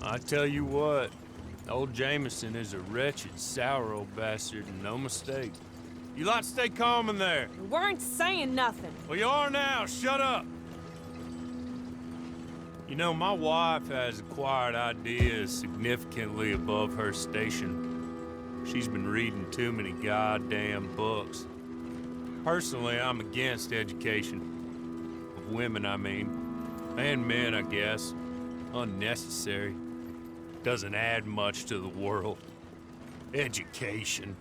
I tell you what, old Jameson is a wretched, sour old bastard, and no mistake. You lot stay calm in there. We weren't saying nothing. Well, you are now. Shut up. You know, my wife has acquired ideas significantly above her station. She's been reading too many goddamn books. Personally, I'm against education. Of women, I mean. And men, I guess. Unnecessary. Doesn't add much to the world. Education.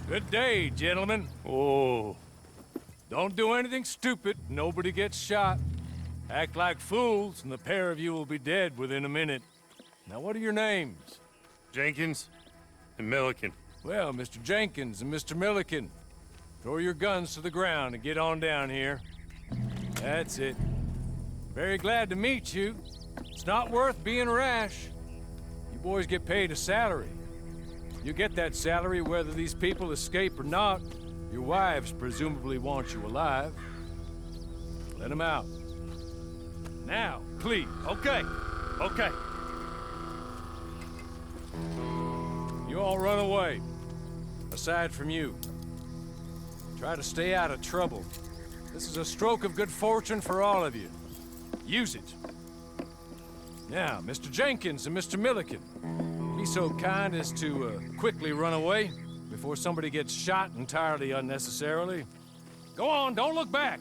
Good day, gentlemen. Oh. Don't do anything stupid. Nobody gets shot. Act like fools, and the pair of you will be dead within a minute. Now, what are your names? Jenkins and Milliken. Well, Mr. Jenkins and Mr. Milliken, throw your guns to the ground and get on down here. That's it. Very glad to meet you. It's not worth being rash. You boys get paid a salary. You get that salary whether these people escape or not. Your wives presumably want you alive. Let them out. Now, please. Okay. You all run away. Aside from you. Try to stay out of trouble. This is a stroke of good fortune for all of you. Use it. Now, Mr. Jenkins and Mr. Milliken, be so kind as to quickly run away before somebody gets shot entirely unnecessarily. Go on, don't look back.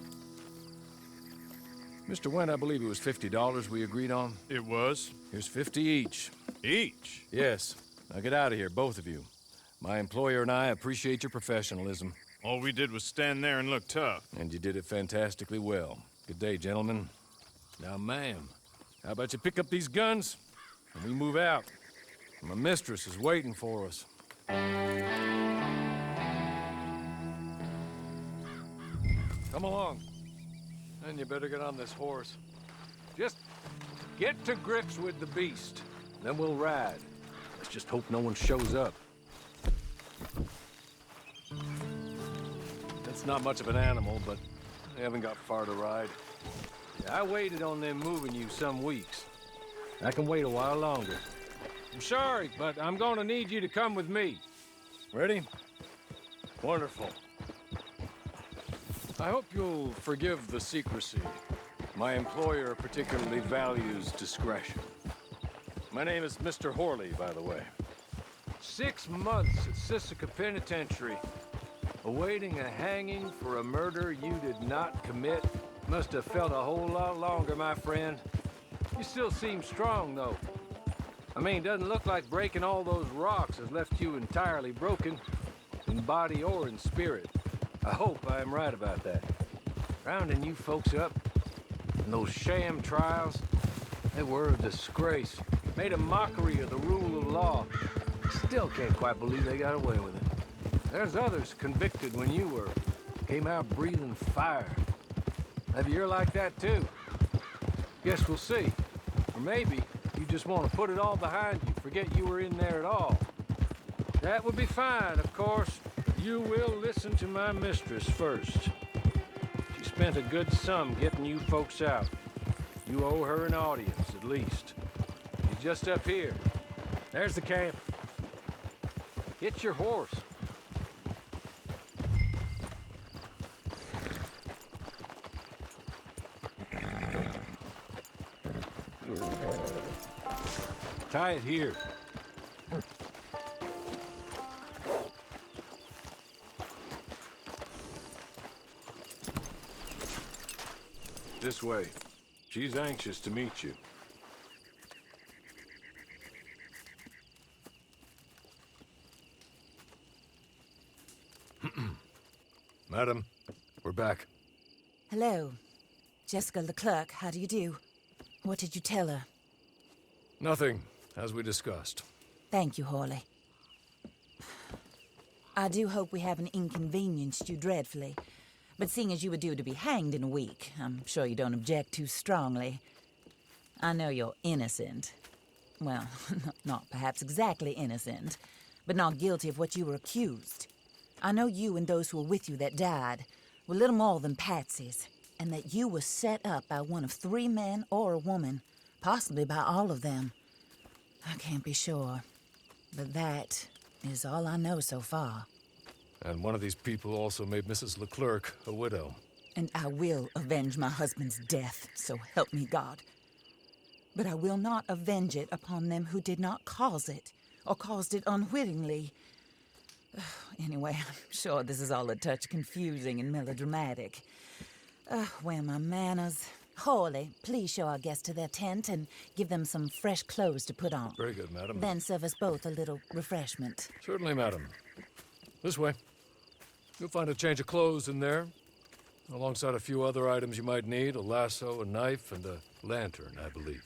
Mr. Wendt, I believe it was $50 we agreed on. It was. Here's 50 each. Each? Yes. Now get out of here, both of you. My employer and I appreciate your professionalism. All we did was stand there and look tough. And you did it fantastically well. Good day, gentlemen. Now, ma'am, how about you pick up these guns and we move out? My mistress is waiting for us. Come along. And you better get on this horse. Just get to grips with the beast. Then we'll ride. Let's just hope no one shows up. That's not much of an animal, but they haven't got far to ride. Yeah, I waited on them moving you some weeks. I can wait a while longer. I'm sorry, but I'm gonna need you to come with me. Ready? Wonderful. I hope you'll forgive the secrecy. My employer particularly values discretion. My name is Mr. Horley, by the way. 6 months at Sisika Penitentiary, awaiting a hanging for a murder you did not commit. Must have felt a whole lot longer, my friend. You still seem strong, though. I mean, doesn't look like breaking all those rocks has left you entirely broken, in body or in spirit. I hope I am right about that. Rounding you folks up, and those sham trials, they were a disgrace. Made a mockery of the rule of law. Still can't quite believe they got away with it. There's others convicted when you were. Came out breathing fire. Maybe you're like that too. Guess we'll see. Or maybe you just want to put it all behind you, forget you were in there at all. That would be fine, of course. You will listen to my mistress first. She spent a good sum getting you folks out. You owe her an audience, at least. She's just up here. There's the camp. Get your horse. Tie it here. This way. She's anxious to meet you. Madam, we're back. Hello. Jessica Leclerc, how do you do? What did you tell her? Nothing, as we discussed. Thank you, Horley. I do hope we haven't inconvenienced you dreadfully. But seeing as you were due to be hanged in a week, I'm sure you don't object too strongly. I know you're innocent. Well, not perhaps exactly innocent, but not guilty of what you were accused. I know you and those who were with you that died were little more than patsies, and that you were set up by one of 3 men or a woman, possibly by all of them. I can't be sure, but that is all I know so far. And one of these people also made Mrs. Leclerc a widow. And I will avenge my husband's death, so help me God. But I will not avenge it upon them who did not cause it, or caused it unwittingly. Anyway, I'm sure this is all a touch confusing and melodramatic. Where are my manners? Hawley, please show our guests to their tent and give them some fresh clothes to put on. Very good, madam. Then serve us both a little refreshment. Certainly, madam. This way. You'll find a change of clothes in there, alongside a few other items you might need, a lasso, a knife, and a lantern, I believe.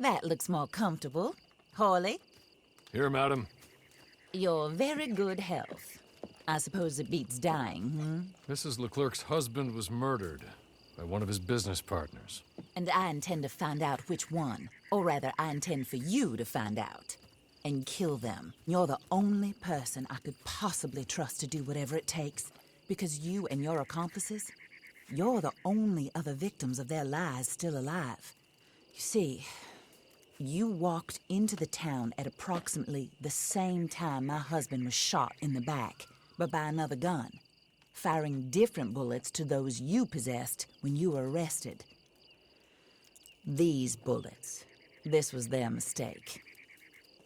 That looks more comfortable. Hawley, Here, madam. your very good health. I suppose it beats dying, hmm? Mrs. Leclerc's husband was murdered. by one of his business partners. And I intend to find out which one. Or rather, I intend for you to find out. And kill them. You're the only person I could possibly trust to do whatever it takes. Because you and your accomplices, you're the only other victims of their lies still alive. You see, you walked into the town at approximately the same time my husband was shot in the back, but by another gun, firing different bullets to those you possessed when you were arrested. These bullets, this was their mistake.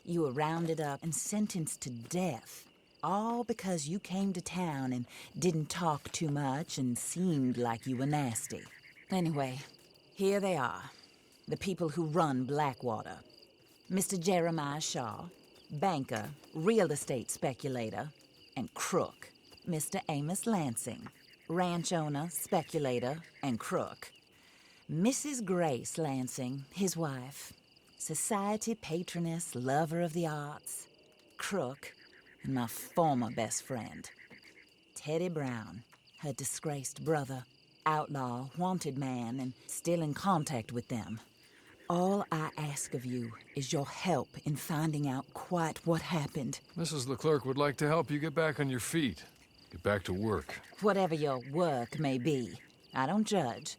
You were rounded up and sentenced to death, all because you came to town and didn't talk too much and seemed like you were nasty. Anyway, here they are, the people who run Blackwater. Mr. Jeremiah Shaw, banker, real estate speculator, and crook. Mr. Amos Lansing, ranch owner, speculator, and crook. Mrs. Grace Lansing, his wife, society patroness, lover of the arts, crook, and my former best friend. Teddy Brown, her disgraced brother, outlaw, wanted man, and still in contact with them. All I ask of you is your help in finding out quite what happened. Mrs. Leclerc would like to help you get back on your feet. Get back to work. Whatever your work may be, I don't judge.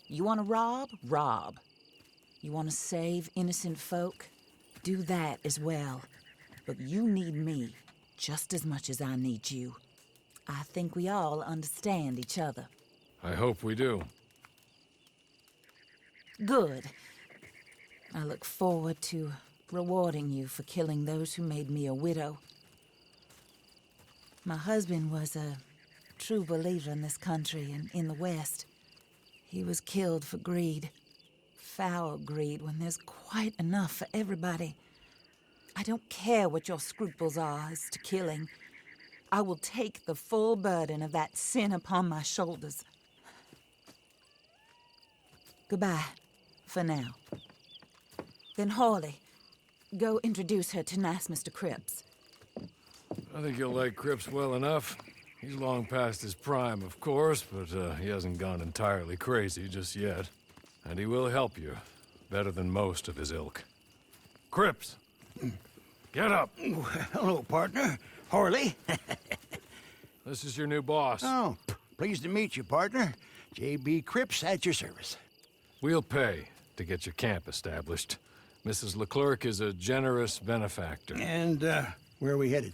You want to rob? Rob. You want to save innocent folk? Do that as well. But you need me just as much as I need you. I think we all understand each other. I hope we do. Good. I look forward to rewarding you for killing those who made me a widow. My husband was a true believer in this country and in the West. He was killed for greed. Foul greed when there's quite enough for everybody. I don't care what your scruples are as to killing. I will take the full burden of that sin upon my shoulders. Goodbye, for now. Then Hawley, go introduce her to nice Mr. Cripps. I think you'll like Cripps well enough. He's long past his prime, of course, but he hasn't gone entirely crazy just yet. And he will help you, better than most of his ilk. Cripps! Get up! Hello, partner. Horley. This is your new boss. Oh, pleased to meet you, partner. J.B. Cripps at your service. We'll pay to get your camp established. Mrs. Leclerc is a generous benefactor. And, where are we headed?